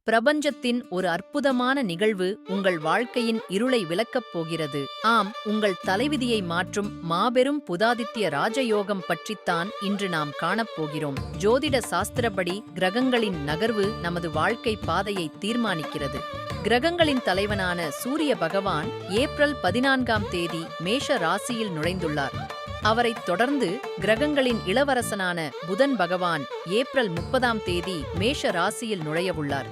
பிரபஞ்சத்தின் ஒரு அற்புதமான நிகழ்வு உங்கள் வாழ்க்கையின் இருளை விலக்கப் போகிறது. ஆம், உங்கள் தலைவிதியை மாற்றும் மாபெரும் புதாதித்ய ராஜயோகம் பற்றித்தான் இன்று நாம் காணப்போகிறோம். ஜோதிட சாஸ்திரப்படி கிரகங்களின் நகர்வு நமது வாழ்க்கை பாதையை தீர்மானிக்கிறது. கிரகங்களின் தலைவனான சூரிய பகவான் ஏப்ரல் 14ஆம் தேதி மேஷ ராசியில் நுழைந்துள்ளார். அவரைத் தொடர்ந்து கிரகங்களின் இளவரசனான புதன் பகவான் ஏப்ரல் 30ஆம் தேதி மேஷ ராசியில் நுழையவுள்ளார்.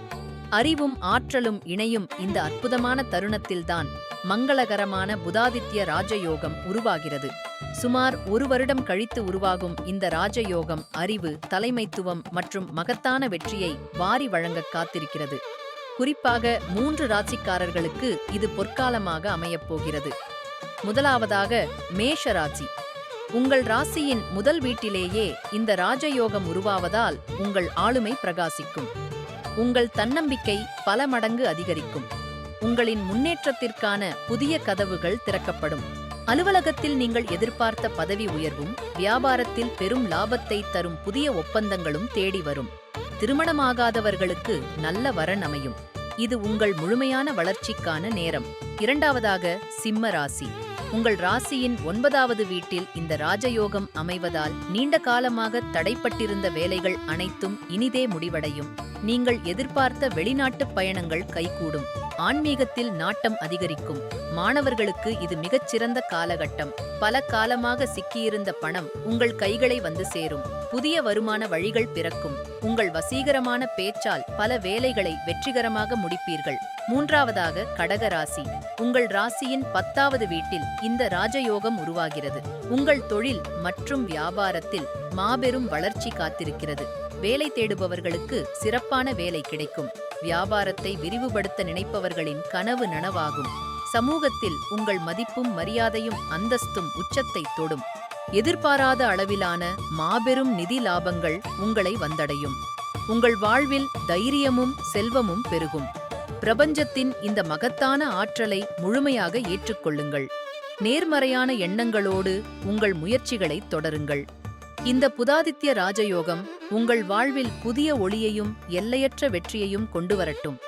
அறிவும் ஆற்றலும் இணையும் இந்த அற்புதமான தருணத்தில்தான் மங்களகரமான புதாதித்ய ராஜயோகம் உருவாகிறது. சுமார் ஒரு வருடம் கழித்து உருவாகும் இந்த ராஜயோகம் அறிவு, தலைமைத்துவம் மற்றும் மகத்தான வெற்றியை வாரி வழங்க காத்திருக்கிறது. குறிப்பாக 3 ராசிக்காரர்களுக்கு இது பொற்காலமாக அமையப்போகிறது. முதலாவதாக மேஷ ராசி. உங்கள் ராசியின் முதல் வீட்டிலேயே இந்த ராஜயோகம் உருவாவதால் உங்கள் ஆளுமை பிரகாசிக்கும். உங்கள் தன்னம்பிக்கை பல மடங்கு அதிகரிக்கும். உங்களின் முன்னேற்றத்திற்கான புதிய கதவுகள் திறக்கப்படும். அலுவலகத்தில் நீங்கள் எதிர்பார்த்த பதவி உயர்வும், வியாபாரத்தில் பெரும் லாபத்தை தரும் புதிய ஒப்பந்தங்களும் தேடி வரும். திருமணமாகாதவர்களுக்கு நல்ல வரன் அமையும். இது உங்கள் முழுமையான வளர்ச்சிக்கான நேரம். இரண்டாவதாக சிம்ம ராசி. உங்கள் ராசியின் 9வது வீட்டில் இந்த ராஜயோகம் அமைவதால் நீண்ட காலமாக தடைப்பட்டிருந்த வேலைகள் அனைத்தும் இனிதே முடிவடையும். நீங்கள் எதிர்பார்த்த வெளிநாட்டு பயணங்கள் கைகூடும். ஆன்மீகத்தில் நாட்டம் அதிகரிக்கும். மாணவர்களுக்கு இது மிகச்சிறந்த காலகட்டம். பல காலமாக சிக்கியிருந்த பணம் உங்கள் கைகளை வந்து சேரும். புதிய வருமான வழிகள் பிறக்கும். உங்கள் வசீகரமான பேச்சால் பல வேலைகளை வெற்றிகரமாக முடிப்பீர்கள். மூன்றாவதாக கடகராசி. உங்கள் ராசியின் 10வது வீட்டில் இந்த ராஜயோகம் உருவாகிறது. உங்கள் தொழில் மற்றும் வியாபாரத்தில் மாபெரும் வளர்ச்சி காத்திருக்கிறது. வேலை தேடுபவர்களுக்கு சிறப்பான வேலை கிடைக்கும். வியாபாரத்தை விரிவுபடுத்த நினைப்பவர்களின் கனவு நனவாகும். சமூகத்தில் உங்கள் மதிப்பும் மரியாதையும் அந்தஸ்தும் உச்சத்தை தொடும். எதிர்பாராத அளவிலான மாபெரும் நிதி லாபங்கள் உங்களை வந்தடையும். உங்கள் வாழ்வில் தைரியமும் செல்வமும் பெருகும். பிரபஞ்சத்தின் இந்த மகத்தான ஆற்றலை முழுமையாக ஏற்றுக்கொள்ளுங்கள். நேர்மறையான எண்ணங்களோடு உங்கள் முயற்சிகளை தொடருங்கள். இந்த புதாதித்ய ராஜயோகம் உங்கள் வாழ்வில் புதிய ஒளியையும் எல்லையற்ற வெற்றியையும் கொண்டு வரட்டும்.